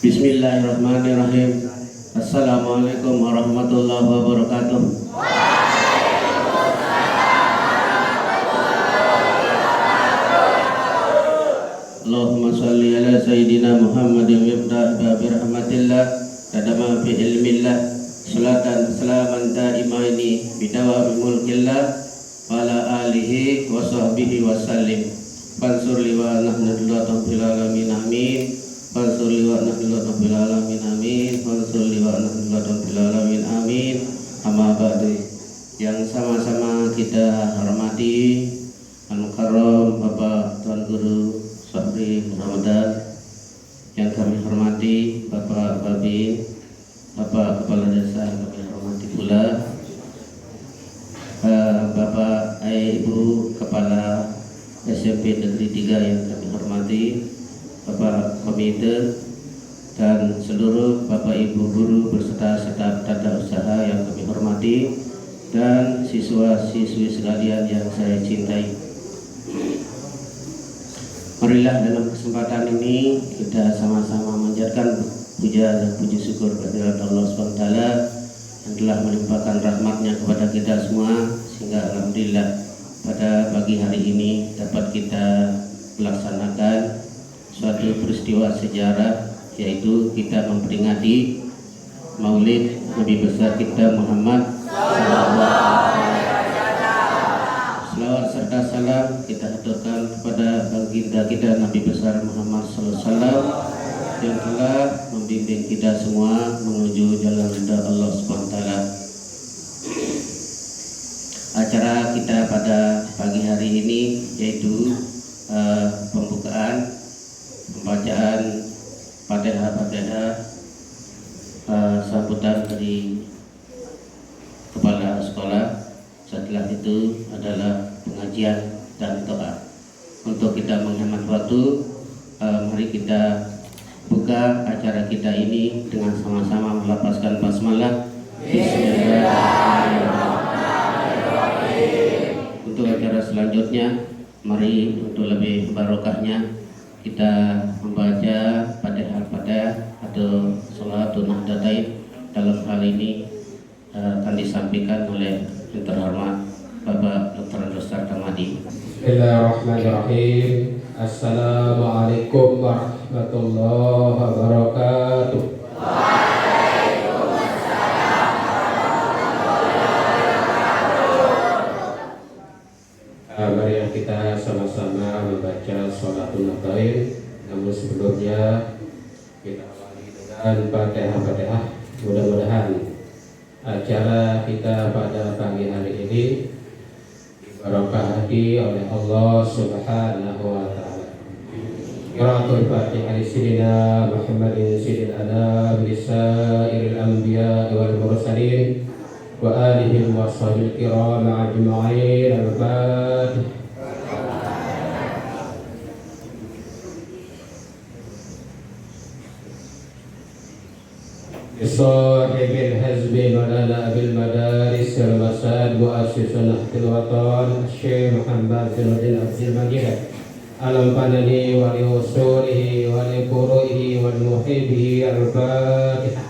Bismillahirrahmanirrahim. Assalamualaikum warahmatullahi wabarakatuh. Allahumma sholli ala sayyidina Muhammadin mibda babi rahmatillah tadama fi ilmillah salatan salaman daimaini bidawami mulkillah wa ala alihi wa sahbihi wa sallim. Fansur liwa nahnudulatan fil alamin amin. Fansur liwa nahnudulatan fil alamin amin. Fansur liwa nahnudulatan fil alamin amin. Amma ba'du. Yang sama-sama kita hormati Al-Mukarram Bapak Tuan Guru Sabri Ramadan, yang kami hormati Bapak Babin, Bapak Kepala Desa yang kami hormati pula, Bapak Ibu Kepala SMP Negeri 3 yang kami hormati, Bapak Komite, dan seluruh Bapak Ibu Guru beserta staf tata usaha yang kami hormati, dan siswa-siswi sekalian yang saya cintai. Marilah dalam kesempatan ini kita sama-sama menjadikan puja dan puji syukur kepada Allah SWT yang telah melimpahkan rahmatnya kepada kita semua, sehingga alhamdulillah pada pagi hari ini dapat kita melaksanakan suatu peristiwa sejarah, yaitu kita memperingati Maulid Nabi besar kita Muhammad SAW. Selawat serta salam kita haturkan kepada baginda kita Nabi besar Muhammad SAW yang telah membimbing kita semua menuju jalan ridha Allah SWT. Acara kita pada pagi hari ini yaitu pembacaan Fatihah sambutan dari kepala sekolah. Setelah itu adalah pengajian dan doa. Untuk kita menghemat waktu, mari kita buka acara kita ini dengan sama-sama melafazkan basmalah. Bismillahirrahmanirrahim. Untuk acara selanjutnya, mari untuk lebih barokahnya kita membaca Fatihah atau Sholatul Nahdlatain. Dalam hal ini akan disampaikan oleh yang terhormat Bapak Dr. Rustar Tamadi. Bismillahirrahmanirrahim. Assalamualaikum warahmatullahi wabarakatuh. Waalaikumsalam warahmatullahi wabarakatuh. Mari kita sama-sama membaca Sholatul Nahdlatain. Namun sebelumnya kita awali dengan Fatihah. Mudah-mudahan acara kita pada pagi hari ini diberkati oleh Allah Subhanahu wa taala. Qiraatul Fatihah li sayyidina Muhammadin sayyidil anam lisairil anbiya wal mursalin wa alihi wa sahbihi kiram ajma'in. Al-Fatihah. صاحب الحزب مولانا أبي المدارس والمساد مؤسس نهضة الوطن الشيخ محمد بن عبد المجيد al-Fanani wa li usulihi wa li furu'ihi wa li muhibbihi. Al-Fatihah.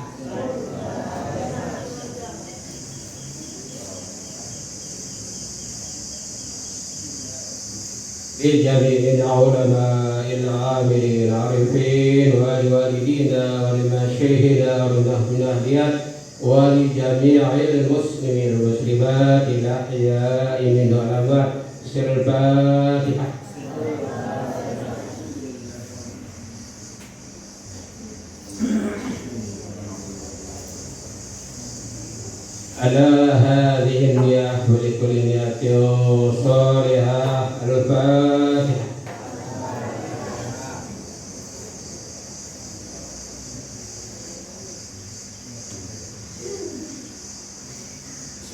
Li jami'il ulama للعاملين العارفين ولوالدينا ولمشايخنا وللمهديات ولجميع المسلمين والمسلمات الأحياء منهم والأموات. سر الفاتحة. على هذه النية ولكل نية صالحة. الفاتحة.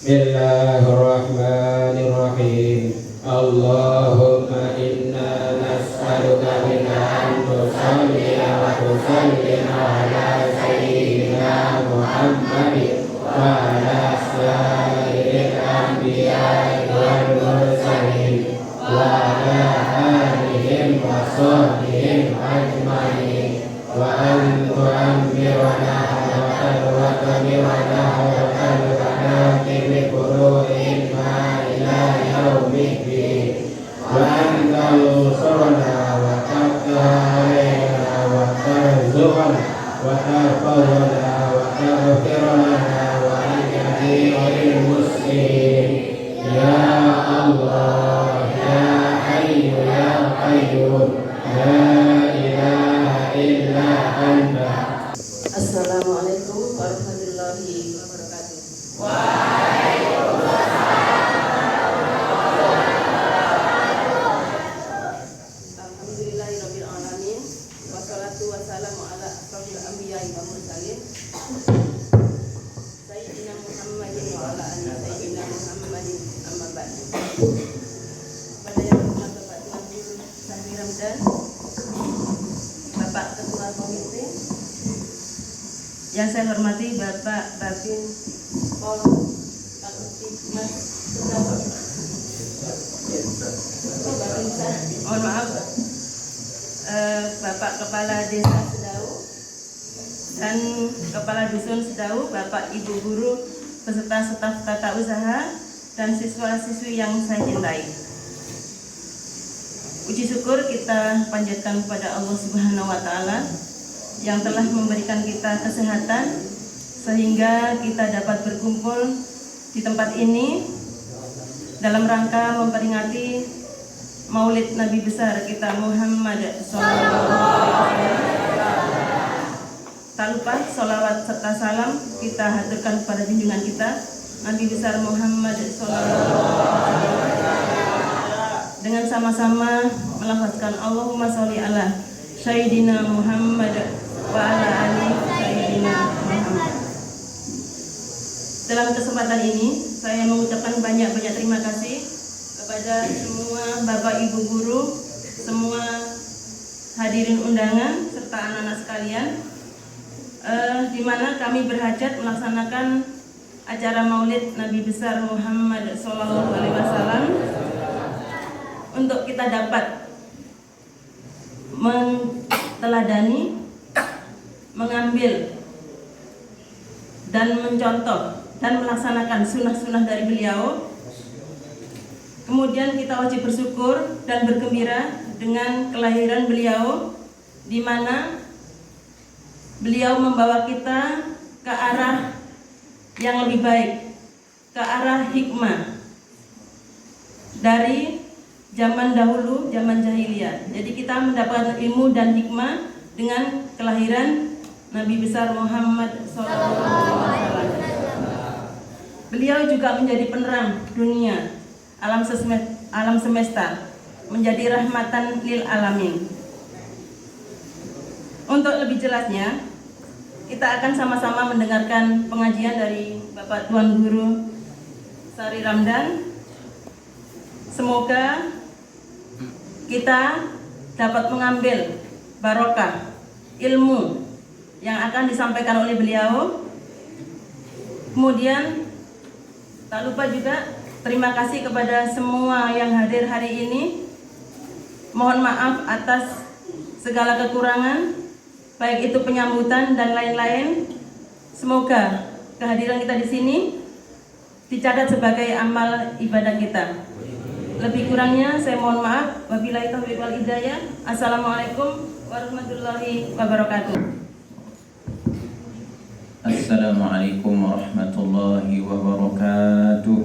بسم الله الرحمن الرحيم. اللهم إنا نسألك من أن تصلي وتسلم على سيدنا محمد وعلى سائر الأنبياء والمرسلين وعلى آلهم وصحبهم أجمعين، وأن تؤمرنا وتؤمرنا بفروع ما إلى يوم الدين، وأن تنصرنا وتفتح علينا وترزقنا وتحفظنا وتغفر لنا ولجميع المسلمين يا الله يا حي يا قيوم لا إله إلا أنت. Assalamualaikum warahmatullahi wabarakatuh. Alhamdulillahirabbil alamin. Wassalatu wassalamu ala asyrofil anbiya'i wal mursalin. Sayyidina Muhammadin wa ala ali sayyidina Muhammadin amma ba'du. Pada yang hormat Bapak Tuan Guru Sahri Ramdan, Bapak Ketua Komite, yang saya hormati Bapak Babin Pol Mas Sedawa, mohon maaf, Bapak Kepala Desa Sedau dan Kepala Dusun Sedau, Bapak Ibu Guru beserta staf tata usaha dan siswa-siswi yang saya cintai. Puji syukur kita panjatkan kepada Allah Subhanahu wa Ta'ala yang telah memberikan kita kesehatan sehingga kita dapat berkumpul di tempat ini dalam rangka memperingati Maulid Nabi besar kita Muhammad SAW. Tak lupa sholawat serta salam kita haturkan kepada junjungan kita Nabi besar Muhammad SAW dengan sama-sama melafazkan Allahumma sholli ala Sayyidina Muhammad wa ala ali Sayyidina Muhammad. Dalam kesempatan ini saya mengucapkan banyak-banyak terima kasih kepada semua Bapak Ibu guru, semua hadirin undangan serta anak-anak sekalian, di mana kami berhajat melaksanakan acara Maulid Nabi besar Muhammad SAW untuk kita dapat menteladani, mengambil dan mencontoh dan melaksanakan sunnah-sunnah dari beliau. Kemudian kita wajib bersyukur dan bergembira dengan kelahiran beliau, di mana beliau membawa kita ke arah yang lebih baik, ke arah hikmah dari zaman dahulu, zaman jahiliyah. Jadi kita mendapatkan ilmu dan hikmah dengan kelahiran Nabi besar Muhammad SAW. Beliau juga menjadi penerang dunia, alam semesta, menjadi rahmatan lil alamin. Untuk lebih jelasnya, kita akan sama-sama mendengarkan pengajian dari Bapak Tuan Guru Sahri Ramdan. Semoga kita dapat mengambil barokah ilmu yang akan disampaikan oleh beliau. Kemudian tak lupa juga terima kasih kepada semua yang hadir hari ini. Mohon maaf atas segala kekurangan, baik itu penyambutan dan lain-lain. Semoga kehadiran kita di sini dicatat sebagai amal ibadah kita. Lebih kurangnya saya mohon maaf. Wabillahi taufiq wal hidayah. Assalamualaikum warahmatullahi wabarakatuh. Assalamualaikum warahmatullahi wabarakatuh.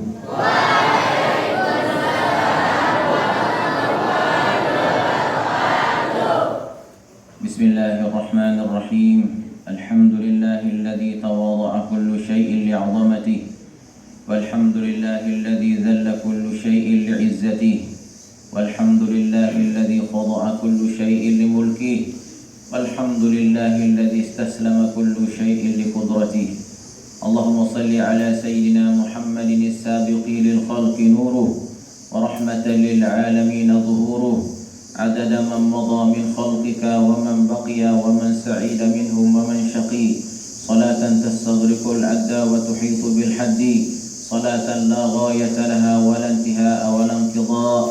Bismillahirrahmanirrahim. Alhamdulillahilladzi tawadha'a kullu syai'in li'azamatihi walhamdulillahilladzi dhalla kullu syai'in li'izzatihi walhamdulillahilladzi khada'a kullu syai'in limulkihi walhamdulillahilladzi istaslama kullu syai'in liqudratihi. Allahumma salli ala sayyidina Muhammadin as-sabiqi lil khalqi nuruh wa rahmatan lil alamin dhuhuruh عدد من مضى من خلقك ومن بقي ومن سعيد منهم ومن شقي صلاة تستغرق العد وتحيط بالحد صلاة لا غاية لها ولا انتهاء ولا انقضاء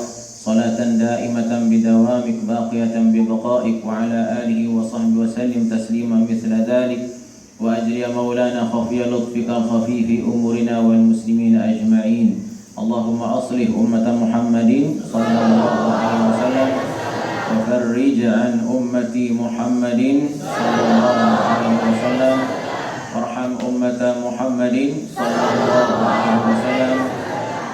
صلاة دائمة بدوامك باقية ببقائك وعلى آله وصحبه وسلم تسليما مثل ذلك وأجري مولانا خفي لطفك الخفي في أمورنا والمسلمين أجمعين. اللهم أصلح أمة محمد صلى الله عليه وسلم وفرج عن أمة محمد صلى الله عليه وسلم وارحم أمة محمد صلى الله عليه وسلم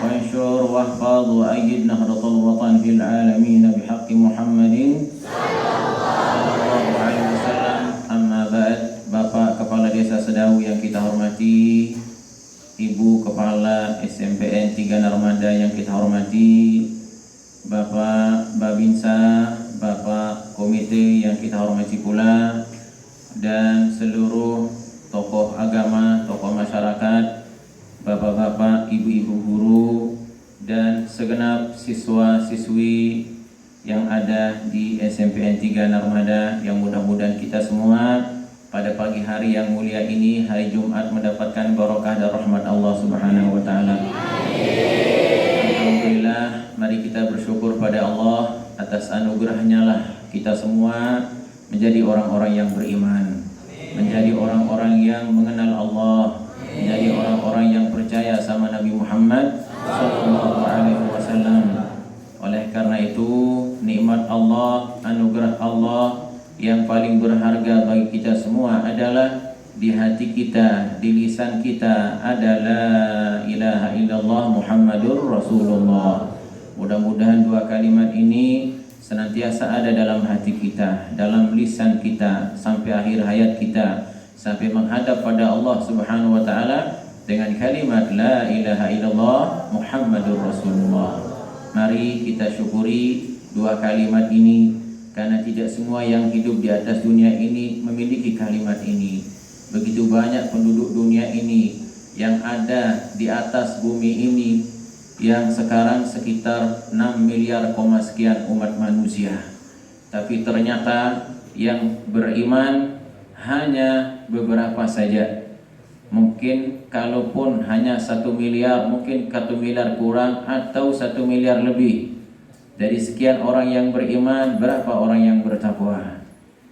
وانشر واحفظ وأيد نهضة الوطن في العالمين بحق محمد صلى الله عليه وسلم. أما بعد. Bapak Kepala Desa Sedahu yang kita hormati, Ibu Kepala SMPN 3 Narmada yang kita hormati, Bapak Babinsa, Bapak Komite yang kita hormati pula, dan seluruh tokoh agama, tokoh masyarakat, bapak-bapak, ibu-ibu guru, dan segenap siswa-siswi yang ada di SMPN 3 Narmada, yang mudah-mudahan kita semua pada pagi hari yang mulia ini, hari Jumat, mendapatkan barokah dan rahmat Allah Subhanahu wa taala. Alhamdulillah, mari kita bersyukur pada Allah atas anugerahnya lah kita semua menjadi orang-orang yang beriman, menjadi orang-orang yang mengenal Allah, menjadi orang-orang yang percaya sama Nabi Muhammad sallallahu alaihi wasallam. Oleh karena itu, nikmat Allah, anugerah Allah yang paling berharga bagi kita semua adalah di hati kita, di lisan kita ada la ilaha illallah Muhammadur Rasulullah. Mudah-mudahan dua kalimat ini senantiasa ada dalam hati kita, dalam lisan kita, sampai akhir hayat kita, sampai menghadap pada Allah Subhanahu wa taala dengan kalimat la ilaha illallah Muhammadur Rasulullah. Mari kita syukuri dua kalimat ini, karena tidak semua yang hidup di atas dunia ini memiliki kalimat ini. Begitu banyak penduduk dunia ini yang ada di atas bumi ini, yang sekarang sekitar 6 miliar sekian umat manusia. Tapi ternyata yang beriman hanya beberapa saja. Mungkin kalaupun hanya 1 miliar, mungkin 1 miliar kurang atau 1 miliar lebih. Dari sekian orang yang beriman, berapa orang yang bertakwa?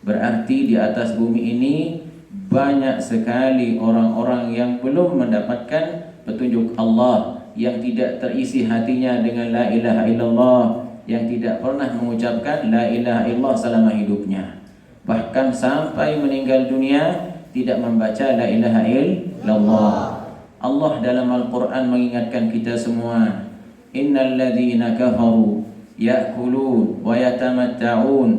Berarti di atas bumi ini banyak sekali orang-orang yang belum mendapatkan petunjuk Allah, yang tidak terisi hatinya dengan la ilaha illallah, yang tidak pernah mengucapkan la ilaha illallah selama hidupnya. Bahkan sampai meninggal dunia tidak membaca la ilaha illallah. Allah dalam Al-Quran mengingatkan kita semua, innal ladzina kafaru ya'kulun wa yatamatta'un,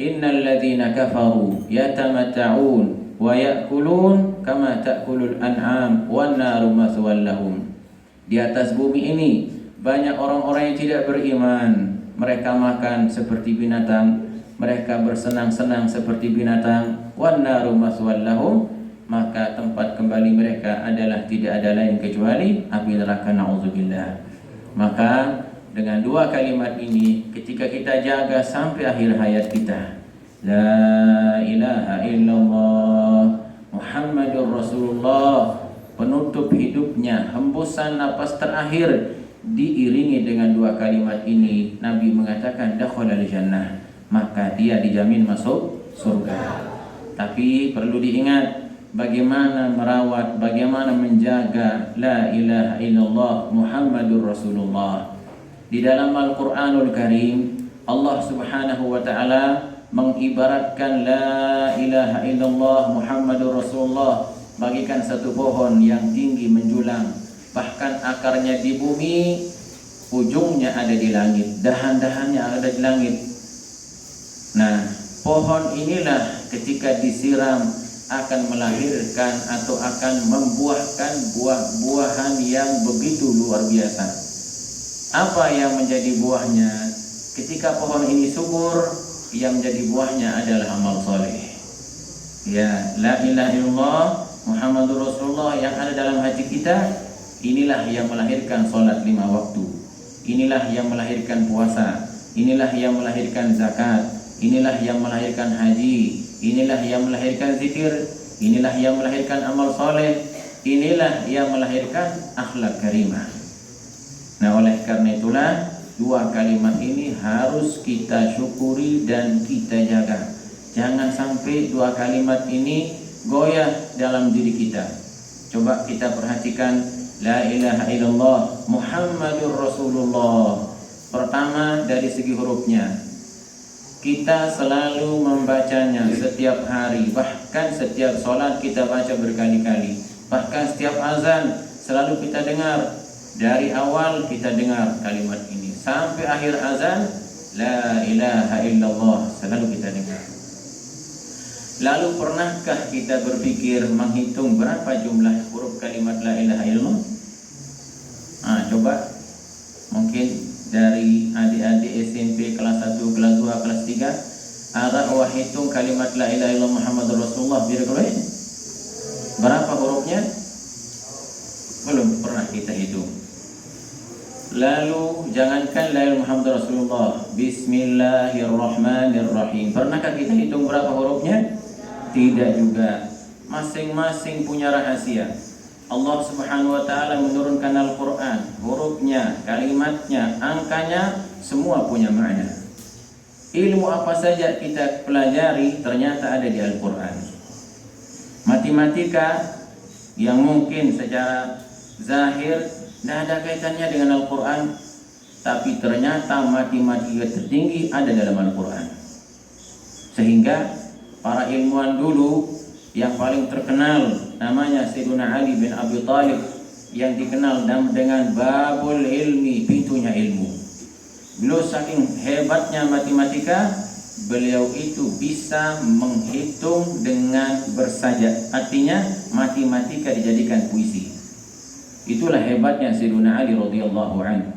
innal ladzina kafaru yatamatta'un wa ya'kulun kama ta'kulul an'am wan naru mathwal lahum. Di atas bumi ini banyak orang-orang yang tidak beriman. Mereka makan seperti binatang, mereka bersenang-senang seperti binatang. Wan naru mathwal lahum, maka tempat kembali mereka adalah tidak ada lain kecuali api neraka, na'udzubillah. Maka dengan dua kalimat ini, ketika kita jaga sampai akhir hayat kita, la ilaha illallah Muhammadur Rasulullah, penutup hidupnya, hembusan napas terakhir, diiringi dengan dua kalimat ini, Nabi mengatakan dakhalal jannah, maka dia dijamin masuk surga. Tapi perlu diingat bagaimana merawat, bagaimana menjaga la ilaha illallah Muhammadur Rasulullah. Di dalam Al-Quranul Karim, Allah Subhanahu wa Ta'ala mengibaratkan la ilaha illallah Muhammadur Rasulullah bagikan satu pohon yang tinggi menjulang, bahkan akarnya di bumi, ujungnya ada di langit, dahan-dahannya ada di langit. Nah, pohon inilah ketika disiram akan melahirkan atau akan membuahkan buah-buahan yang begitu luar biasa. Apa yang menjadi buahnya? Ketika pohon ini subur, yang menjadi buahnya adalah amal soleh. Ya, la ilaha illallah Muhammadur Rasulullah yang ada dalam hati kita, inilah yang melahirkan sholat 5 waktu. Inilah yang melahirkan puasa. Inilah yang melahirkan zakat. Inilah yang melahirkan haji. Inilah yang melahirkan zikir. Inilah yang melahirkan amal soleh. Inilah yang melahirkan akhlak karimah. Nah, oleh karena itulah 2 kalimat ini harus kita syukuri dan kita jaga. Jangan sampai 2 kalimat ini goyah dalam diri kita. Coba kita perhatikan la ilaha illallah Muhammadur Rasulullah. Pertama dari segi hurufnya, kita selalu membacanya setiap hari, bahkan setiap sholat kita baca berkali-kali, bahkan setiap azan selalu kita dengar. Dari awal kita dengar kalimat ini sampai akhir azan, la ilaha illallah selalu kita dengar. Lalu pernahkah kita berpikir menghitung berapa jumlah huruf kalimat la ilaha illallah? Coba mungkin dari adik-adik SMP kelas 1, kelas 2, kelas 3 ada hitung kalimat la ilaha illallah Muhammadur Rasulullah berapa hurufnya? Belum pernah kita hitung. Lalu jangankan la ilaha Muhammadur Rasulullah, Bismillahirrahmanirrahim, pernahkah kita hitung berapa hurufnya? Tidak juga. Masing-masing punya rahasia. Allah Subhanahu wa Ta'ala menurunkan Al-Quran, hurufnya, kalimatnya, angkanya, semua punya makna. Ilmu apa saja kita pelajari ternyata ada di Al-Quran. Matematika yang mungkin secara zahir tidak ada kaitannya dengan Al-Quran, tapi ternyata matematika tertinggi ada dalam Al-Quran. Sehingga para ilmuwan dulu yang paling terkenal namanya Sayyidina Ali bin Abi Thalib, yang dikenal dengan babul ilmi, pintunya ilmu. Beliau saking hebatnya matematika, beliau itu bisa menghitung dengan bersajak. Artinya matematika dijadikan puisi. Itulah hebatnya Sayyidina Ali radhiyallahu anhu.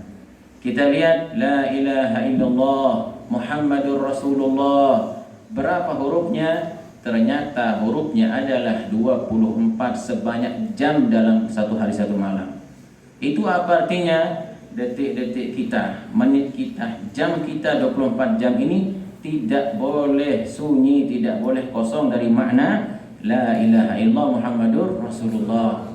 Kita lihat la ilaha illallah Muhammadur Rasulullah. Berapa hurufnya? Ternyata hurufnya adalah 24 sebanyak jam dalam satu hari satu malam. Itu apa artinya? Detik-detik kita, menit kita, jam kita 24 jam ini tidak boleh sunyi, tidak boleh kosong dari makna la ilaha illallah Muhammadur Rasulullah.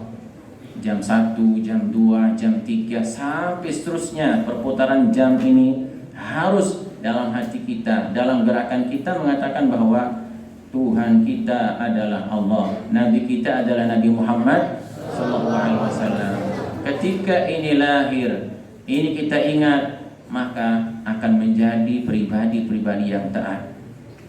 Jam 1, jam 2, jam 3 sampai seterusnya, perputaran jam ini harus dalam hati kita, dalam gerakan kita mengatakan bahwa Tuhan kita adalah Allah, Nabi kita adalah Nabi Muhammad sallallahu alaihi wasallam. Ketika ini lahir, ini kita ingat, maka akan menjadi pribadi-pribadi yang taat,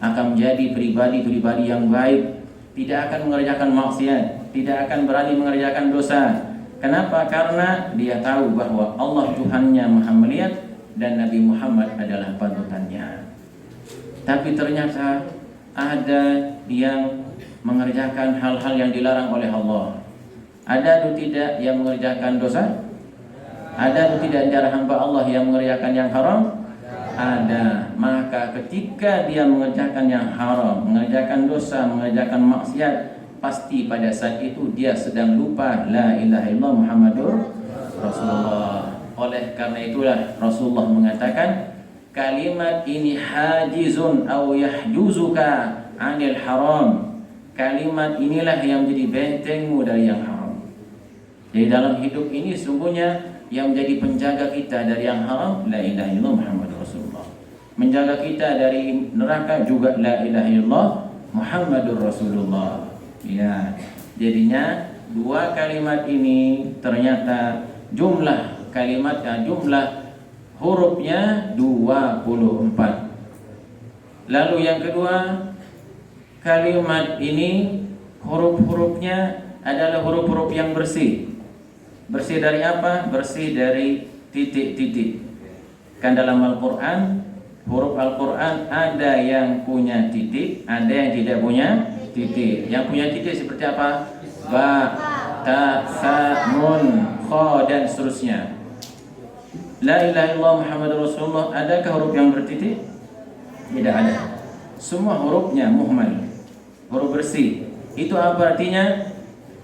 akan menjadi pribadi-pribadi yang baik, tidak akan mengerjakan maksiat, tidak akan berani mengerjakan dosa. Kenapa? Karena dia tahu bahwa Allah Tuhannya Maha melihat dan Nabi Muhammad adalah panutannya. Tapi ternyata ada yang mengerjakan hal-hal yang dilarang oleh Allah. Ada atau tidak yang mengerjakan dosa? Ada atau tidak antara hamba Allah yang mengerjakan yang haram? Ada. Maka ketika dia mengerjakan yang haram, mengerjakan dosa, mengerjakan maksiat, pasti pada saat itu dia sedang lupa la ilaha illallah Muhammadur Rasulullah. Oleh karena itulah Rasulullah mengatakan, kalimat ini hajizun aw yahjuzuka 'anil haram. Kalimat inilah yang menjadi bentengmu dari yang haram. Jadi dalam hidup ini sungguhnya yang menjadi penjaga kita dari yang haram la ilaha illallah Muhammadur Rasulullah. Menjaga kita dari neraka juga la ilaha illallah Muhammadur Rasulullah. Ya, jadinya 2 kalimat ini ternyata jumlah kalimatnya, jumlah hurufnya 24. Lalu yang kedua, kalimat ini huruf-hurufnya adalah huruf-huruf yang bersih. Bersih dari apa? Bersih dari titik-titik. Kan dalam Al-Quran, huruf Al-Quran ada yang punya titik, ada yang tidak punya titik. Yang punya titik seperti apa? Ba, ta, sa, nun, kha, dan seterusnya. La ilaha illallah Muhammadur Rasulullah, adakah huruf yang bertitik? Tidak ada. Semua hurufnya muhmal, huruf bersih. Itu apa artinya?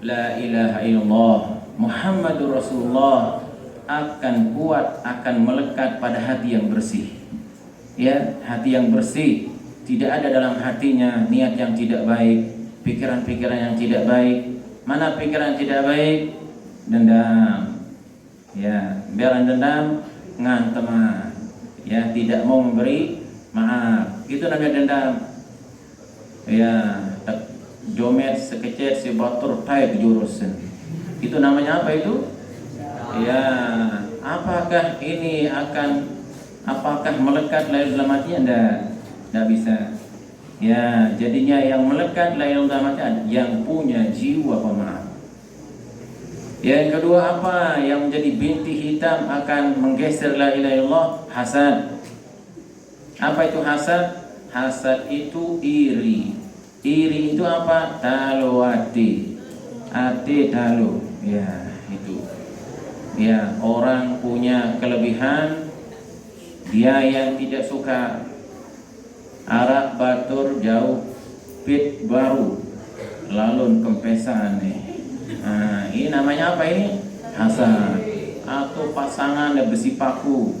La ilaha illallah Muhammadur Rasulullah akan kuat, akan melekat pada hati yang bersih. Ya, hati yang bersih. Tidak ada dalam hatinya niat yang tidak baik, pikiran-pikiran yang tidak baik. Mana pikiran yang tidak baik? Dendam. Ya, biaran dendam, nganteman. Ya, tidak mau memberi maaf. Itu namanya dendam. Ya, jomet sekecil si batur tai jurusan. Itu namanya apa itu? Ya, apakah ini apakah melekat lahir dalam hatinya? Tidak bisa. Ya, jadinya yang melekat lahir dalam hatinya yang punya jiwa pemaaf. Yang kedua apa yang menjadi binti hitam akan menggeser la ilaha illallah? Hasad. Apa itu hasad? Hasad itu iri. Iri itu apa? Talu hati. Hati talu. Ya, itu. Ya, orang punya kelebihan, dia yang tidak suka arak batur jauh pit baru lalu kempesan nih. Nah, ini namanya apa ini? Hasad. Atau pasangan ada besi paku,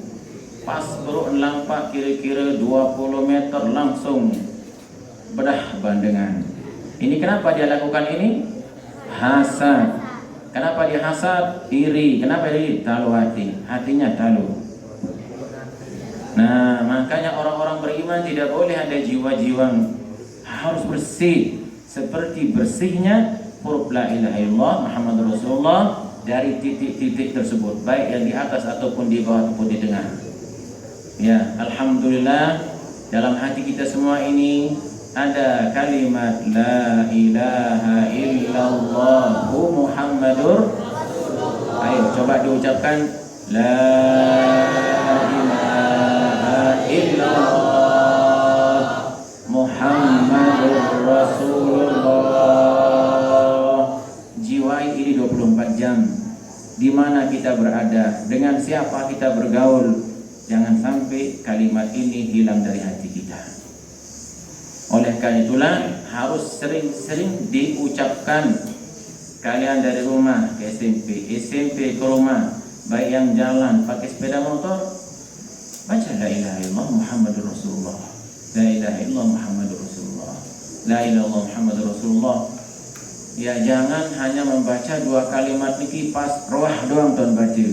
pas perut lampak kira-kira 20 meter langsung bedah bandengan. Ini kenapa dia lakukan ini? Hasad. Kenapa dia hasad? Iri. Kenapa iri? Talu hati. Hatinya talu. Nah, makanya orang-orang beriman tidak boleh ada jiwa-jiwa, harus bersih seperti bersihnya huruf la ilaha illallah Muhammadur Rasulullah dari titik-titik tersebut, baik yang di atas ataupun di bawah ataupun di tengah. Ya, alhamdulillah dalam hati kita semua ini ada kalimat la ilaha illallah Muhammadur. Ayo coba diucapkan la ilaha illallah Muhammadur Rasulullah. Jiwai ini 24 jam. Di mana kita berada, dengan siapa kita bergaul, jangan sampai kalimat ini hilang dari hati kita. Oleh karena itulah harus sering-sering diucapkan. Kalian dari rumah ke SMP ke rumah, baik yang jalan pakai sepeda motor, baca la ilaha illallah Muhammadur Rasulullah. La ilaha illallah Muhammadur Rasulullah. La ilaha illallah Muhammadur Rasulullah. Ya, jangan hanya membaca 2 kalimat niki pas roh doang tuan baca.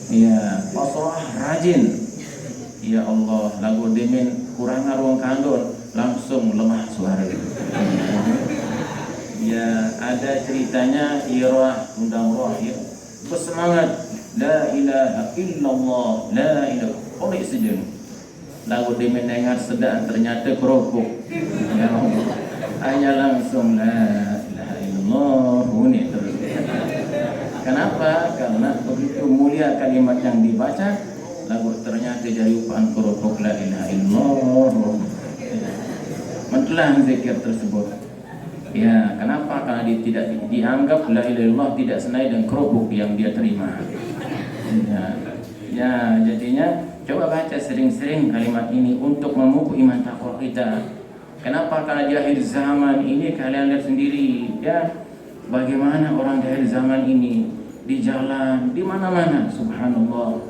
Ya, pas roh rajin. Ya Allah, lagu demen kurang ruang kandon, langsung lemah suara itu. Ya, ada ceritanya irah undang roh ya. Bersemangat la ilaha illallah, la ilaha oleh sejeng. Lagu demen dengar sedang ternyata kerupuk. Ya Allah, hanya langsung la ilaha illallah bunyi terus. Kenapa? Karena begitu mulia kalimat yang dibaca, lagu ternyata dari upaan kerupuk la ilaha illallah. Mentelan zikir tersebut. Ya, kenapa? Karena dia tidak dianggap la ilaha illallah tidak senai dengan kerupuk yang dia terima. Ya, jadinya coba baca sering-sering kalimat ini untuk memupuk iman takwa kita. Kenapa? Karena di akhir zaman ini kalian lihat sendiri ya, bagaimana orang di akhir zaman ini di jalan, di mana-mana, subhanallah.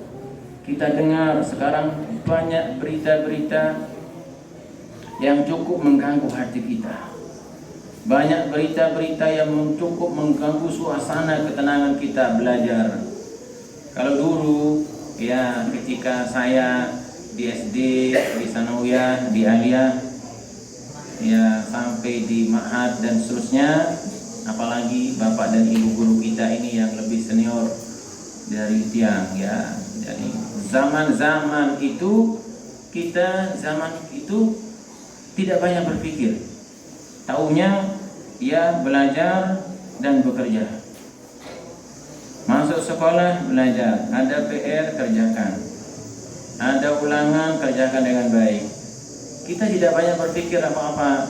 Kita dengar sekarang banyak berita-berita yang cukup mengganggu hati kita. Banyak berita-berita yang cukup mengganggu suasana ketenangan kita belajar. Kalau dulu ya, ketika saya di SD, di Sanawiyah, di Aliyah, ya sampai di Ma'had dan seterusnya, apalagi bapak dan ibu guru kita ini yang lebih senior dari tiang ya, jadi Zaman itu tidak banyak berpikir. Taunya ya belajar dan bekerja. Masuk sekolah belajar, ada PR kerjakan, ada ulangan kerjakan dengan baik. Kita tidak banyak berpikir apa-apa.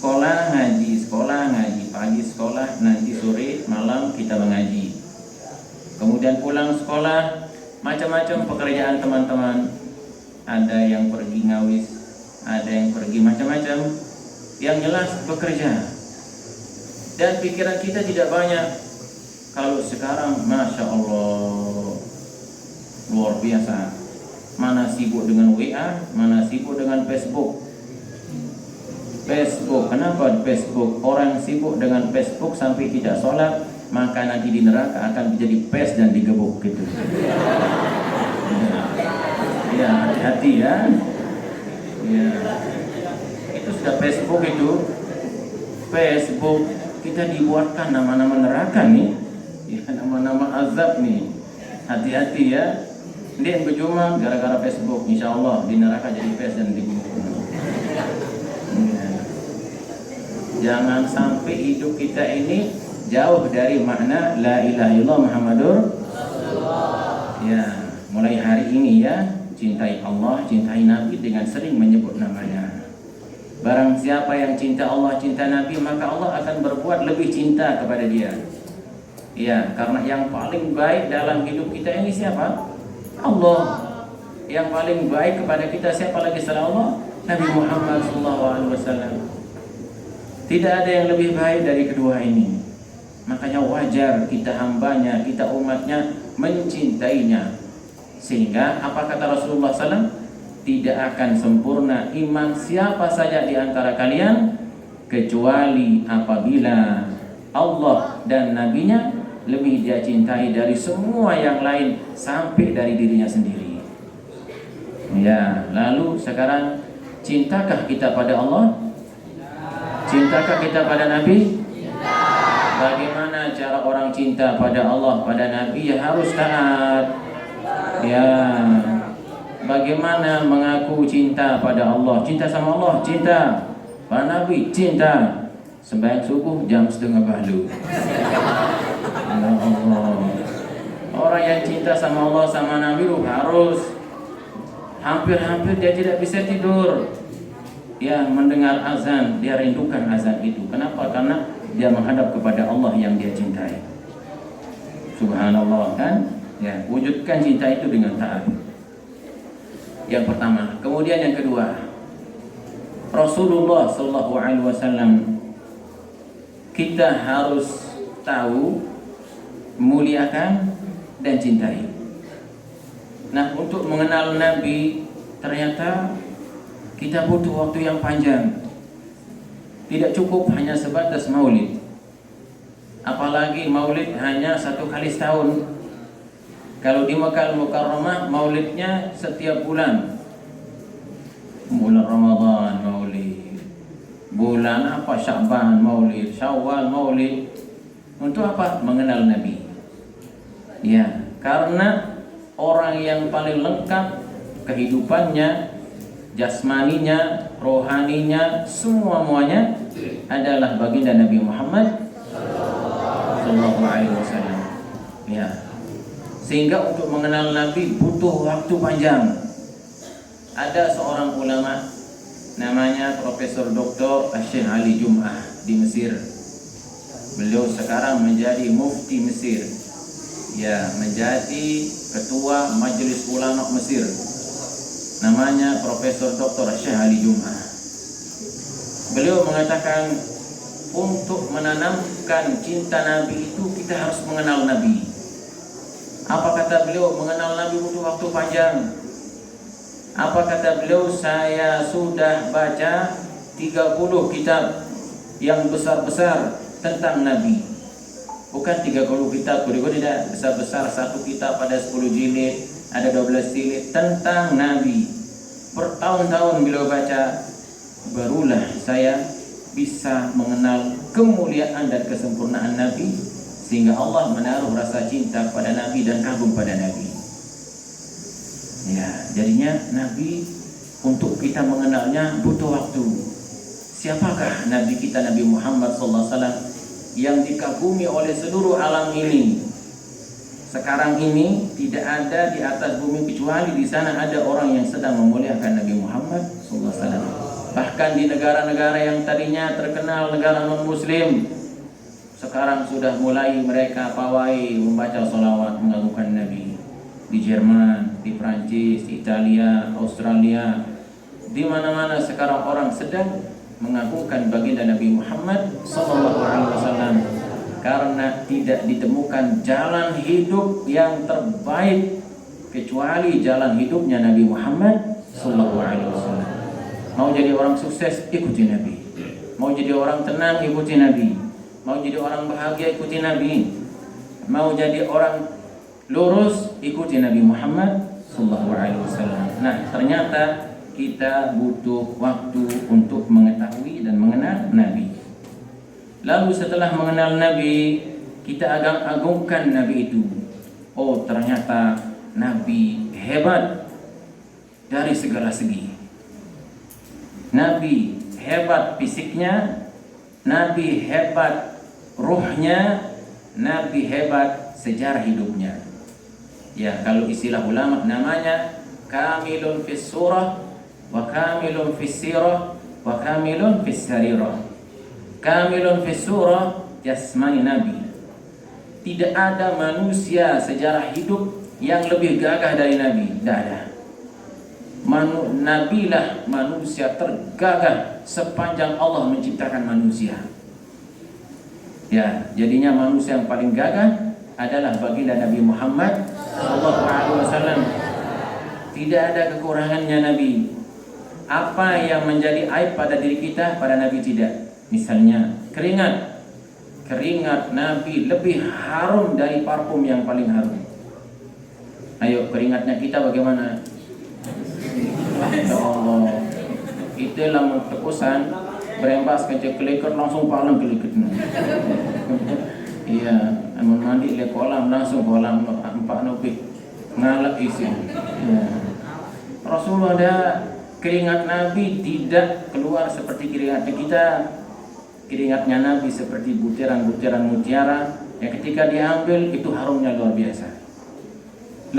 Sekolah ngaji, pagi sekolah, nanti sore malam kita mengaji. Kemudian pulang sekolah, macam-macam pekerjaan teman-teman. Ada yang pergi ngawis, ada yang pergi macam-macam. Yang jelas bekerja. Dan pikiran kita tidak banyak. Kalau sekarang, Masya Allah, luar biasa. Mana sibuk dengan WA, mana sibuk dengan Facebook. Kenapa Facebook? Orang sibuk dengan Facebook sampai tidak sholat, maka nanti di neraka akan menjadi pes dan digebuk gitu. Ya, hati-hati ya. Ya. Itu sudah Facebook itu. Facebook kita dibuatkan nama-nama neraka nih. Ya, nama-nama azab nih. Hati-hati ya. Dia berjumlah gara-gara Facebook, insya Allah di neraka jadi pes dan digebuk. Ya. Jangan sampai hidup kita ini jauh dari makna la ilaha illallah Muhammadur Rasulullah. Ya, mulai hari ini ya, cintai Allah, cintai Nabi dengan sering menyebut namanya. Barang siapa yang cinta Allah, cinta Nabi, maka Allah akan berbuat lebih cinta kepada dia. Ya, karena yang paling baik dalam hidup kita ini siapa? Allah. Yang paling baik kepada kita siapa lagi selain Allah? Nabi Muhammad SAW. Tidak ada yang lebih baik dari kedua ini. Makanya wajar kita hambanya, kita umatnya mencintainya. Sehingga apa kata Rasulullah SAW? Tidak akan sempurna iman siapa saja di antara kalian kecuali apabila Allah dan Nabi-Nya lebih dia cintai dari semua yang lain sampai dari dirinya sendiri. Ya, lalu sekarang cintakah kita pada Allah? Cintakah kita pada Nabi? Bagaimana cara orang cinta pada Allah, pada Nabi? Ya harus taat. Ya. Bagaimana mengaku cinta pada Allah? Cinta sama Allah, cinta. Pada Nabi, cinta. Sembahyang subuh jam 3:30. Ya Allah. Orang yang cinta sama Allah, sama Nabi harus hampir-hampir dia tidak bisa tidur. Ya, mendengar azan, dia rindukan azan itu. Kenapa? Karena dia menghadap kepada Allah yang dia cintai. Subhanallah kan? Ya, wujudkan cinta itu dengan taat. Yang pertama. Kemudian yang kedua, Rasulullah SAW kita harus tahu, muliakan dan cintai. Nah, untuk mengenal Nabi ternyata kita butuh waktu yang panjang. Tidak cukup hanya sebatas maulid. Apalagi maulid hanya 1 kali setahun. Kalau di Makkah Al-Mukarramah maulidnya setiap bulan. Bulan Ramadan maulid. Bulan apa? Sya'ban maulid, Syawal maulid. Untuk apa? Mengenal Nabi. Ya, karena orang yang paling lengkap kehidupannya, jasmaninya, rohaninya, semuanya adalah baginda Nabi Muhammad SAW. Ya, sehingga untuk mengenal Nabi butuh waktu panjang. Ada seorang ulama namanya Profesor Dr. Syekh Ali Jum'ah di Mesir. Beliau sekarang menjadi mufti Mesir. Ya, menjadi ketua Majelis Ulama Mesir. Namanya Profesor Dr. Syekh Ali Jum'ah. Beliau mengatakan untuk menanamkan cinta Nabi itu kita harus mengenal Nabi. Apa kata beliau? Mengenal Nabi butuh waktu panjang. Apa kata beliau? Saya sudah baca 30 kitab yang besar-besar tentang Nabi. Bukan 30 kitab berikut, tidak besar-besar, satu kitab ada 10 jilid, ada 12 jilid tentang Nabi. Bertahun-tahun beliau baca, barulah saya bisa mengenal kemuliaan dan kesempurnaan Nabi, sehingga Allah menaruh rasa cinta pada Nabi dan kagum pada Nabi. Ya, jadinya Nabi untuk kita mengenalnya butuh waktu. Siapakah Nabi kita, Nabi Muhammad SAW, yang dikagumi oleh seluruh alam ini? Sekarang ini tidak ada di atas bumi kecuali di sana ada orang yang sedang memuliakan Nabi Muhammad SAW. Bahkan di negara-negara yang tadinya terkenal negara non-Muslim, sekarang sudah mulai mereka pawai membaca salawat mengagungkan Nabi. Di Jerman, di Prancis, di Italia, Australia, di mana-mana sekarang orang sedang mengagungkan baginda Nabi Muhammad SAW, karena tidak ditemukan jalan hidup yang terbaik kecuali jalan hidupnya Nabi Muhammad SAW. Mau jadi orang sukses, ikuti Nabi. Mau jadi orang tenang, ikuti Nabi. Mau jadi orang bahagia, ikuti Nabi. Mau jadi orang lurus, ikuti Nabi Muhammad SAW. Nah, ternyata kita butuh waktu untuk mengetahui dan mengenal Nabi. Lalu setelah mengenal Nabi, kita agungkan Nabi itu. Oh, ternyata Nabi hebat dari segala segi. Nabi hebat fisiknya, Nabi hebat ruhnya, Nabi hebat sejarah hidupnya. Ya, kalau istilah ulama namanya kamilun fis surah wa kamilun fis sirah wa kamilun fis sarirah. Kamilun fis surah jasmani Nabi. Tidak ada manusia sejarah hidup yang lebih gagah dari Nabi. Tidak ada. Nabilah manusia tergagah sepanjang Allah menciptakan manusia. Ya, jadinya manusia yang paling gagah adalah baginda Nabi Muhammad SAW. Tidak ada kekurangannya Nabi. Apa yang menjadi aib pada diri kita, pada Nabi tidak. Misalnya keringat. Keringat Nabi lebih harum dari parfum yang paling harum. Ayo, keringatnya kita bagaimana? Ya Allah, itulah tekusan berembas kecil-kelikat langsung palang kelikat. Iya, amun mandi le kolam langsung kolam empat nopik ngalak isi. Ya. Rasulullah ada keringat Nabi tidak keluar seperti keringatnya kita. Keringatnya Nabi seperti butiran-butiran mutiara yang ketika diambil itu harumnya luar biasa.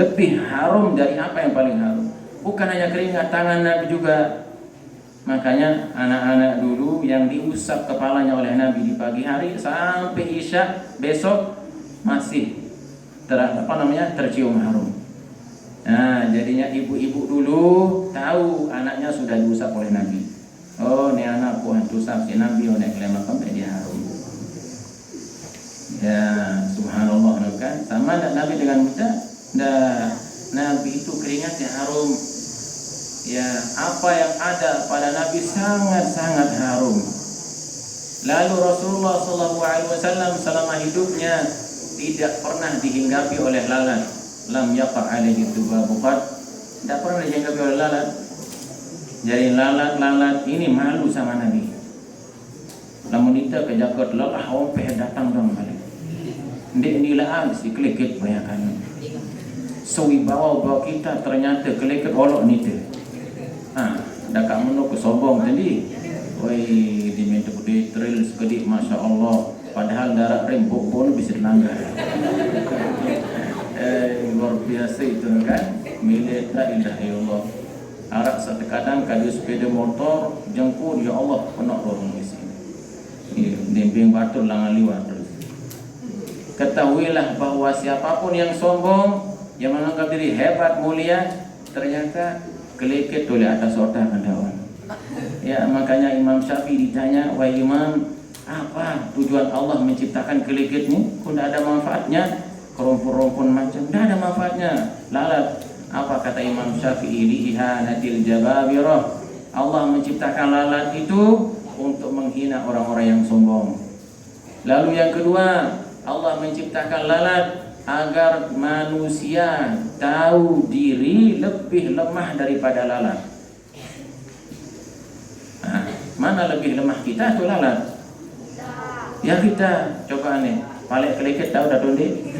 Lebih harum dari apa yang paling harum. Bukan hanya keringat, tangan Nabi juga. Makanya anak-anak dulu yang diusap kepalanya oleh Nabi di pagi hari sampai Isya besok masih tercium harum. Nah, jadinya ibu-ibu dulu tahu anaknya sudah diusap oleh Nabi. Oh, ini anakku usap si Nabi oleh kelema sampai dia harum. Ya, subhanallah kan. Sama Nabi dengan kita. Nabi itu keringatnya harum. Ya, apa yang ada pada Nabi sangat-sangat harum. Lalu Rasulullah SAW selama hidupnya tidak pernah dihinggapi oleh lalat. Lam yaqa alaihi tubabuqat. Tidak pernah dihinggapi oleh lalat. Jadi lalat-lalat ini malu sama Nabi. Lamun kita kejagat lelah ompeh datang dong balik. Ndek nilaan si kelekit bayakan. Sewibawa kita ternyata kelekit olok nite. Dah kamu ke sombong tadi. Woi, diminta gede trail sekedik, masya Allah. Padahal darat rembuk pun bisa dilanggar. Luar biasa itu kan. Milik la ilaha illallah. Arak kadang kadu sepeda motor jengkur, ya Allah penuh orang di sini. Dembing batur langan liwat terus. Ketahuilah bahwa siapapun yang sombong, yang menganggap diri hebat mulia, ternyata kelekit oleh atas otak daun. Ya, makanya Imam Syafi'i ditanya, wahai Imam, apa tujuan Allah menciptakan kelekit ini? Kok tidak ada manfaatnya? Kerumpun-rumpun macam, tidak ada manfaatnya. Lalat. Apa kata Imam Syafi'i? Li'ihanatil jababirah. Allah menciptakan lalat itu untuk menghina orang-orang yang sombong. Lalu yang kedua, Allah menciptakan lalat agar manusia tahu diri lebih lemah daripada lalat. Mana lebih lemah kita atau lalat? Ya kita. Coba nih, paling kelekit tahu dah tundi.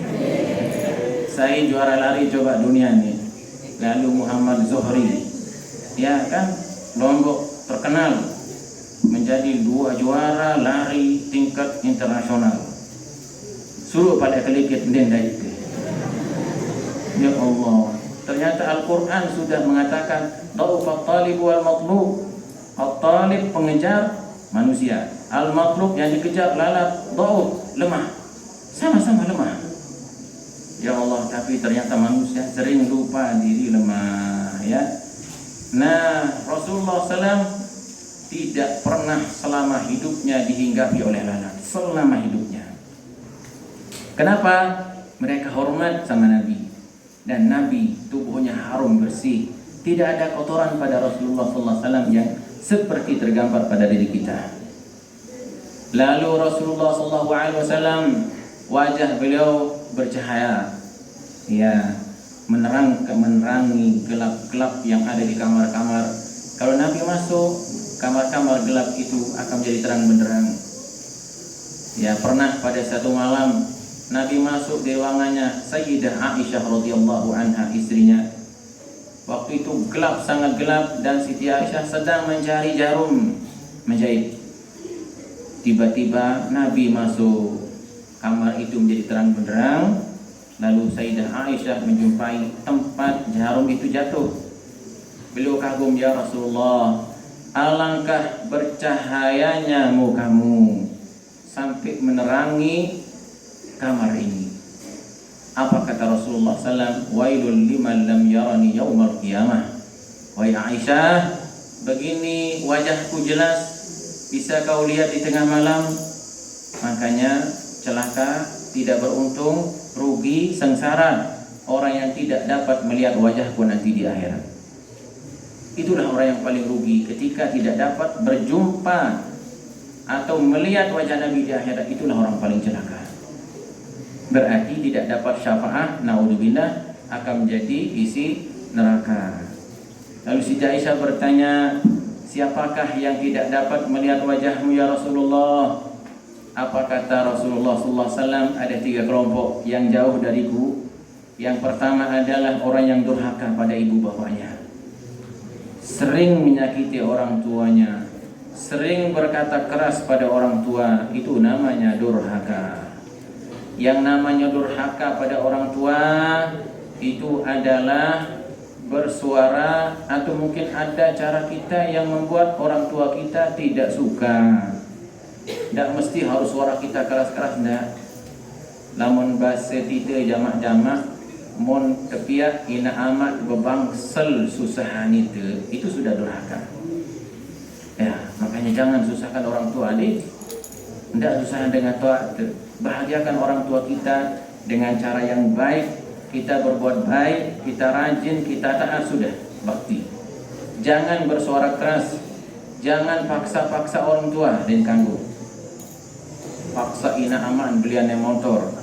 Saya juara lari coba dunia nih. lalu Muhammad Zuhri, ya kan, Lombok terkenal menjadi 2 juara lari tingkat internasional. Suruh pada kelikit denda itu. Ya Allah, ternyata Al-Quran sudah mengatakan Dha'ufat talib wal matlub. At-talib pengejar manusia, al-matlub yang dikejar lalat, dha'uf lemah, sama-sama lemah. Ya Allah, tapi ternyata manusia sering lupa diri lemah, ya. Nah, Rasulullah SAW tidak pernah selama hidupnya dihinggapi oleh lalat, selama hidupnya. Kenapa? Mereka hormat sama Nabi, dan Nabi tubuhnya harum bersih, tidak ada kotoran pada Rasulullah SAW yang seperti tergambar pada diri kita. Lalu Rasulullah SAW wajah beliau bercahaya, ya, menerangi gelap-gelap yang ada di kamar-kamar. Kalau Nabi masuk, kamar-kamar gelap itu akan menjadi terang benderang. Ya, pernah pada satu malam Nabi masuk di ruangannya Sayyidah Aisyah radhiyallahu anha, istrinya. Waktu itu gelap, sangat gelap, dan Siti Aisyah sedang mencari jarum menjahit. Tiba-tiba Nabi masuk, kamar itu menjadi terang benderang. Lalu Sayyidah Aisyah menjumpai tempat jarum itu jatuh. Beliau kagum, ya Rasulullah, alangkah bercahayanya mukamu sampai menerangi kamar ini. Apa kata Rasulullah SAW? Wailul liman lam yarani yaumal qiyamah. Wahai Aisyah, begini wajahku jelas, bisa kau lihat di tengah malam. Makanya celaka, tidak beruntung, rugi, sengsara orang yang tidak dapat melihat wajahku nanti di akhirat. Itulah orang yang paling rugi ketika tidak dapat berjumpa atau melihat wajah Nabi di akhirat. Itulah orang paling celaka. Berarti tidak dapat syafaat, naudzubillah, akan menjadi isi neraka. Lalu Siti Aisyah bertanya, siapakah yang tidak dapat melihat wajahmu ya Rasulullah? Apa kata Rasulullah SAW? Ada 3 kelompok yang jauh dariku. Yang pertama adalah orang yang durhaka pada ibu bapaknya, sering menyakiti orang tuanya, sering berkata keras pada orang tua. Itu namanya durhaka. Yang namanya durhaka pada orang tua itu adalah bersuara, atau mungkin ada cara kita yang membuat orang tua kita tidak suka. Tidak mesti harus suara kita keras-keras, tidak. Lamun bahasa kita jamak-jamak, mon kepiak ina amat bebangsel susahan itu sudah durhaka. Ya, makanya jangan susahkan orang tua, adik. Tidak susah dengan tua. Bahagiakan orang tua kita dengan cara yang baik. Kita berbuat baik, kita rajin, kita taat, sudah bakti. Jangan bersuara keras, jangan paksa-paksa orang tua dan kanggu. Paksa ina aman belian motor,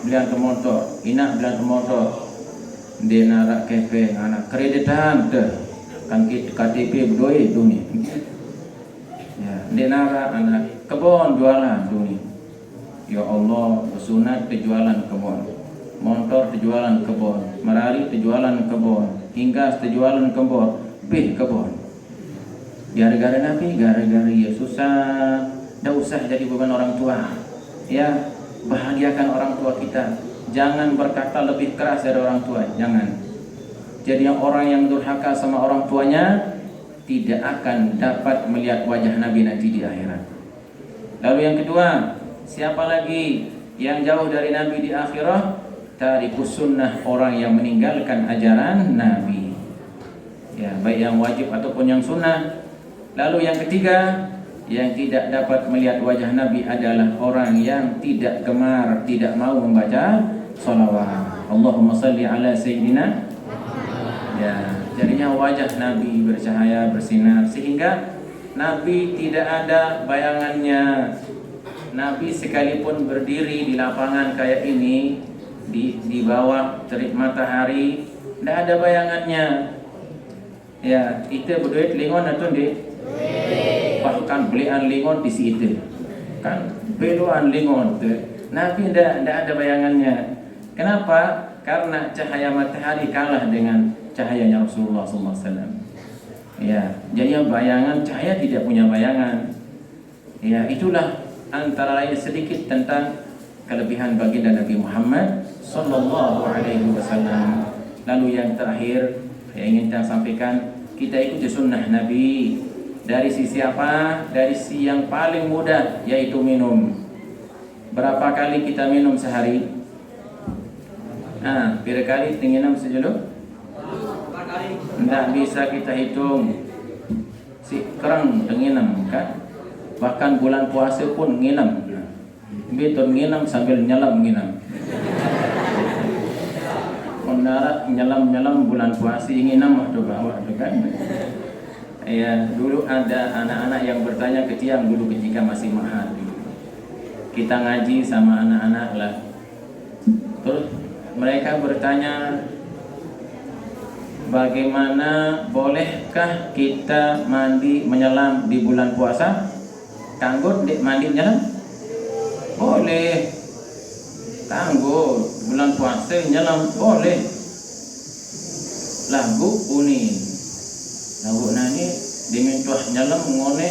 belian ke motor, ina belian ke motor. Dia narak kepe anak kreditan deh, kan KTP berdoi dunia. Ya, dia narak anak kebon jualan dunia. Ya Allah, sunat kejualan kebon, motor kejualan kebon, merari kejualan kebon, hingga kejualan kebon, kebon. Gara-gara Nabi, gara-gara ya susah. Tidak usah jadi beban orang tua. Ya, bahagiakan orang tua kita. Jangan berkata lebih keras dari orang tua, jangan. Jadi orang yang durhaka sama orang tuanya tidak akan dapat melihat wajah Nabi nanti di akhirat. Lalu yang kedua, siapa lagi yang jauh dari Nabi di akhirat? Tarikus sunnah, orang yang meninggalkan ajaran Nabi. Ya, baik yang wajib ataupun yang sunnah. Lalu yang ketiga, yang tidak dapat melihat wajah Nabi adalah orang yang tidak gemar, tidak mau membaca sholawat. Allahumma salli ala Sayyidina. Ya, jadinya wajah Nabi bercahaya, bersinar, sehingga Nabi tidak ada bayangannya. Nabi sekalipun berdiri di lapangan kayak ini, di bawah terik matahari, tidak ada bayangannya. Ya, itu berduit lingon atau di? Bahkan belian lingon di situ, kan beluan lingon tuh. Nabi tidak ada bayangannya. Kenapa? Karena cahaya matahari kalah dengan cahayanya Rasulullah SAW. Ya, jadi bayangan cahaya tidak punya bayangan. Ya, itulah antara lain sedikit tentang kelebihan baginda Nabi Muhammad sallallahu alaihi wasallam. Lalu yang terakhir yang ingin saya sampaikan, kita ikuti sunnah Nabi. Dari sisi apa? Dari sisi yang paling mudah, yaitu minum. Berapa kali kita minum sehari? Berapa kali minum sejauh? Tidak bisa kita hitung. Si kerang nginam kan? Bahkan bulan puasa pun nginam. Betul nginam sambil nyelam nginam. Mendarat nyelam bulan puasa nginam waktu bawah tu kan? Ya, dulu ada anak-anak yang bertanya ke tiang dulu ketika masih mahal. Kita ngaji sama anak-anak lah. Terus mereka bertanya, bagaimana bolehkah kita mandi menyelam di bulan puasa? Kanggo mandi menyelam? Boleh. Kanggo bulan puasa nyelam boleh. Lagu unin. Lagu nani dimintuah nyelam ngone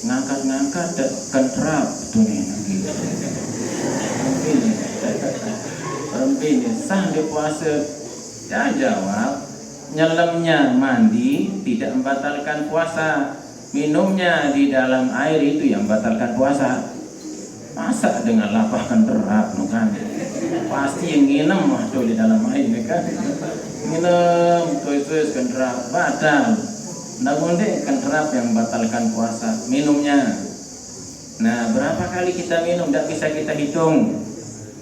ngangkat-ngangkat kentrap tu ni lagi. Rempin sah di puasa. Dia jawab, nyelamnya mandi tidak membatalkan puasa. Minumnya di dalam air itu yang membatalkan puasa. Masa dengan lapahkan terap kan? Pasti yang nginam tuh di dalam air kan? Nginam terus kan terap batal. Namun deh kan terap yang membatalkan puasa. Minumnya. Nah, berapa kali kita minum? Tidak bisa kita hitung.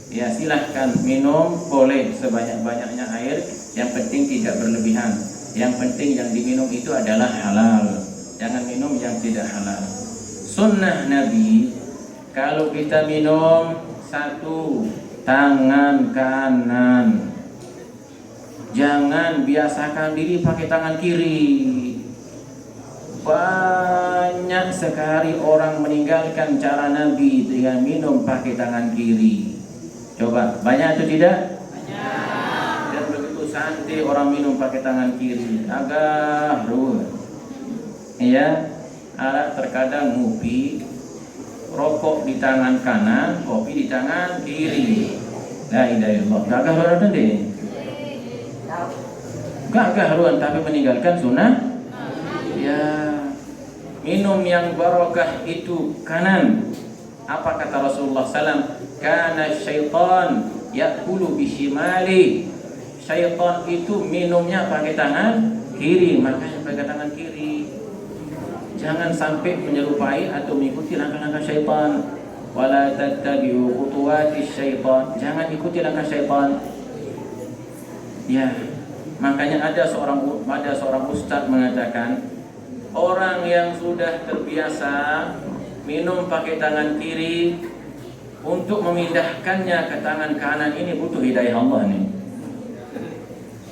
Ya, silahkan minum boleh sebanyak-banyaknya air. Yang penting tidak berlebihan. Yang penting yang diminum itu adalah halal. Jangan minum yang tidak halal. Sunnah Nabi, kalau kita minum, satu, tangan kanan. Jangan biasakan diri pakai tangan kiri. Banyak sekali orang meninggalkan cara Nabi dengan minum pakai tangan kiri. Coba, banyak atau tidak? Banyak. Dan begitu santai orang minum pakai tangan kiri, agak ruwet. Ya, ada terkadang ngopi, rokok di tangan kanan, kopi di tangan kiri. La ilaha illallah. Gagah ruan tadi. Gagah ruan tapi meninggalkan sunnah. Ya, minum yang barokah itu kanan. Apa kata Rasulullah SAW? Kana syaitan yakulu bishimali. Syaitan itu minumnya pakai tangan kiri, makanya pakai tangan kiri. Jangan sampai menyerupai atau mengikuti langkah-langkah syaitan. Wala tattabi'u khutuwati syaitan. Jangan ikuti langkah syaitan. Ya, makanya ada seorang ustaz mengatakan, orang yang sudah terbiasa minum pakai tangan kiri, untuk memindahkannya ke tangan kanan ini butuh hidayah Allah nih.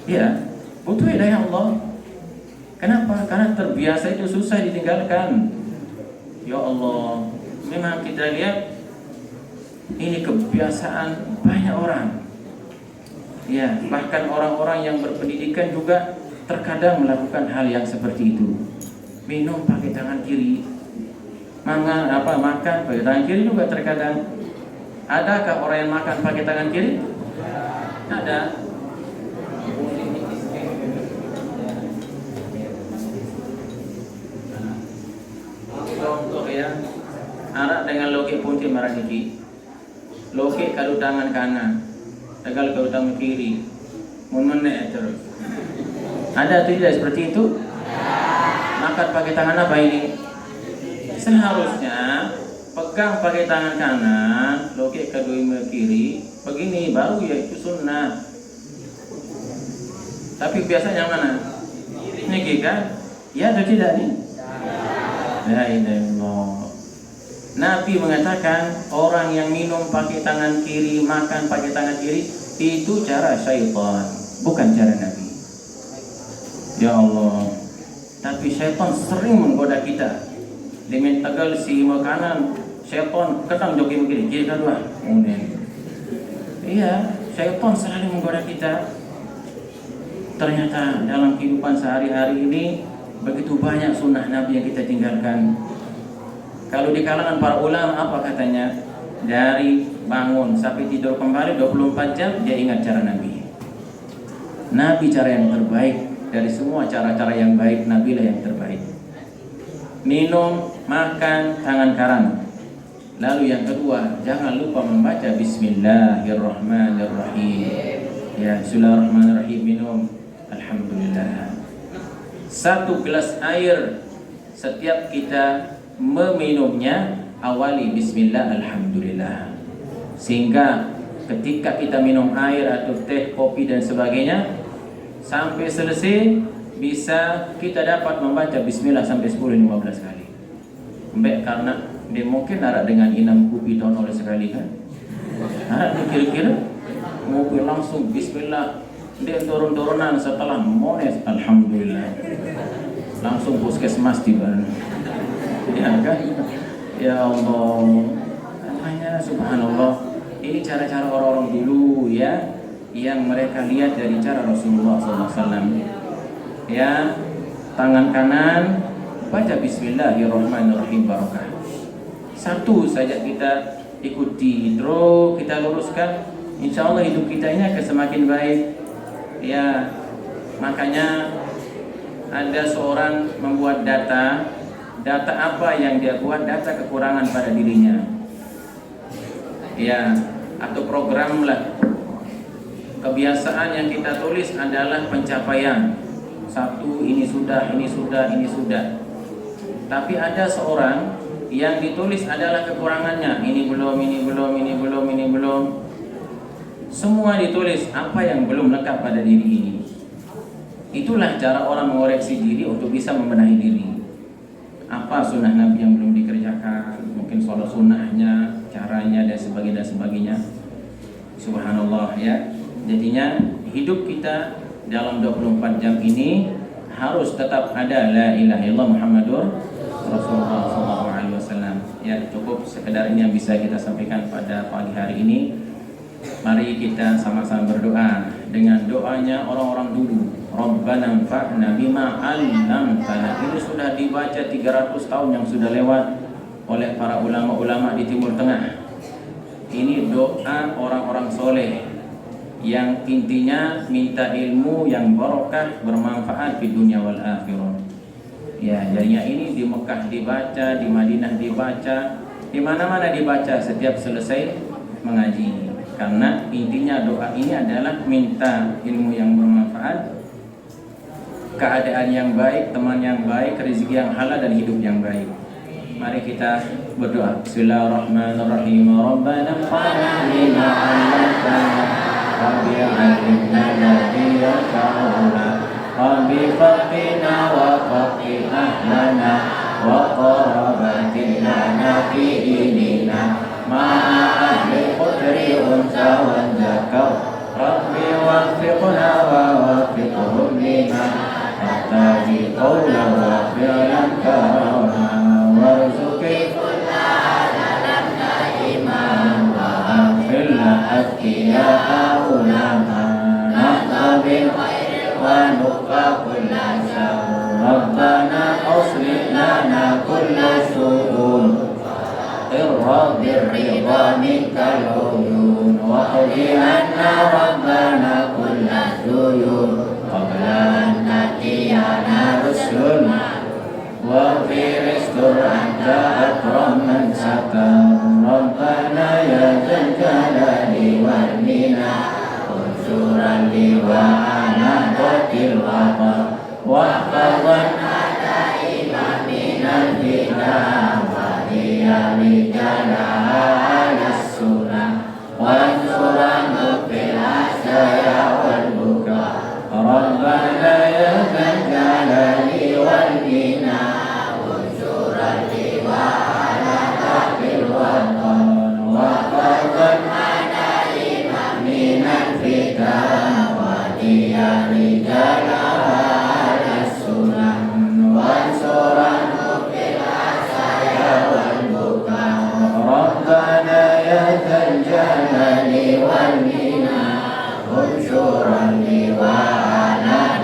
Ya, butuh hidayah Allah. Kenapa? Karena terbiasa itu susah ditinggalkan. Ya Allah, memang kita lihat ini kebiasaan banyak orang. Ya, bahkan orang-orang yang berpendidikan juga terkadang melakukan hal yang seperti itu. Minum pakai tangan kiri, makan pakai tangan kiri juga terkadang. Adakah orang yang makan pakai tangan kiri? Ada. Contoh ya, arak dengan loki punti maraniki. Loki kalau tangan kanan, tegal kalau tangan kiri, menek terus. Ada atau tidak seperti itu? Makan pakai tangan apa ini? Seharusnya pegang pakai tangan kanan, loki kedua kiri, begini baru ya itu sunnah. Tapi biasanya yang mana? Ini kan? Ya atau tidak nih? La ilaha illallah. Nabi mengatakan orang yang minum pakai tangan kiri, makan pakai tangan kiri, itu cara syaitan, bukan cara Nabi. Ya Allah. Tapi syaitan sering menggoda kita. Dengan tegal si makanan, syaitan kadang jogi begini, kiri kedua. Iya, syaitan selalu menggoda kita. ternyata dalam kehidupan sehari-hari ini begitu banyak sunnah Nabi yang kita tinggalkan. Kalau di kalangan para ulama apa katanya? Dari bangun sampai tidur kembali 24 jam dia ingat cara Nabi. Nabi cara yang terbaik dari semua cara-cara yang baik, Nabi lah yang terbaik. Minum, makan, tangan kanan. Lalu yang kedua, jangan lupa membaca Bismillahirrahmanirrahim. Ya, Bismillahirrahmanirrahim, minum. Alhamdulillah. 1 gelas air setiap kita meminumnya awali Bismillah, Alhamdulillah. Sehingga ketika kita minum air atau teh, kopi dan sebagainya, sampai selesai bisa kita dapat membaca Bismillah sampai 10-15 kali. Karena dia mungkin ada dengan inam kopi tahun oleh sekali kan. Kira-kira ngopi langsung Bismillah, dia turun-turunan setelah mones Alhamdulillah, langsung puskesmas tiba. Ya kan? Ya Allah, makanya subhanallah, ini cara-cara orang-orang dulu ya, yang mereka lihat dari cara Rasulullah SAW. Ya, tangan kanan baca Bismillahirrahmanirrahim, barakah. 1 saja kita ikuti, terus kita luruskan, insya Allah hidup kita ini akan semakin baik. Ya, makanya ada seorang membuat data apa yang dia buat, data kekurangan pada dirinya. Ya, atau program lah. Kebiasaan yang kita tulis adalah pencapaian. 1 ini sudah. Tapi ada seorang yang ditulis adalah kekurangannya. Ini belum. Semua ditulis apa yang belum lengkap pada diri ini. Itulah cara orang mengoreksi diri untuk bisa membenahi diri. Apa sunnah Nabi yang belum dikerjakan? Mungkin sholat sunnahnya, caranya dan sebagainya. Subhanallah ya. Jadinya hidup kita dalam 24 jam ini harus tetap ada la ilaha illallah Muhammadur Rasulullah SAW. Ya, cukup sekedar ini yang bisa kita sampaikan pada pagi hari ini. Mari kita sama-sama berdoa dengan doanya orang-orang dulu. Rabbana anfa'na bima 'allamtana. Ini sudah dibaca 300 tahun yang sudah lewat oleh para ulama-ulama di Timur Tengah. Ini doa orang-orang soleh yang intinya minta ilmu yang barokah, bermanfaat di dunia wal akhirah. Ya, jadinya ini di Mekah dibaca, di Madinah dibaca, di mana-mana dibaca setiap selesai mengaji. Karena intinya doa ini adalah minta ilmu yang bermanfaat, keadaan yang baik, teman yang baik, rezeki yang halal dan hidup yang baik. Mari kita berdoa. Bismillahirrahmanirrahim. Rabbana fa'alna bima 'allamtana Rabbi 'allimna alladhi yanfa'una Rabbi faqina wa faqih ahlana wa qarabatin lana fi dinina ma'a ahli qudri unsa wa zakar Rabbi wafiqna wa wafiqhum lima Hattaji qawla wa fi'lan karama warzuqi kulla adalam na'iman wa aghfirna atqiya'a ulama nahtabin wa nukfa kulla syar Rabbana aslih lana kulla syu'un irra birridha minkal uyun wa qdi anna Rabbana kulla duyun qabla an natiyana rusul wa fi istur anta akram man satar Rabbana ya dzal jalali wal mina unsuran liwa'ana qatil waqar wahfadhan ala imaminal bid'ah wa hiya rijalaha ala sunnah wansuran fil asya wal buka Rabbana ya dzal jalali wal mina unsuran liwa'ana qatil waqar wahfadhan ala imaminal bid'ah wa hiya rijalaha ala sunnah wansuran fil asya wal buka Rabbana ya dzal jalali wal mina unsuran liwa'ana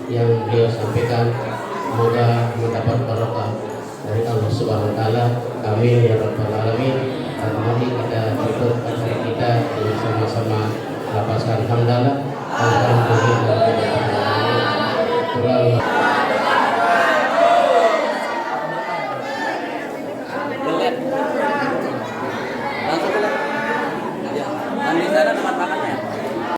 yang beliau sampaikan semoga mendapat barokah dari Allah Subhanahu wa taala. Amin ya rabbal alamin. Dan mari kita tutup acara kita dengan sama-sama lapaskan hamdalah. Alhamdulillah.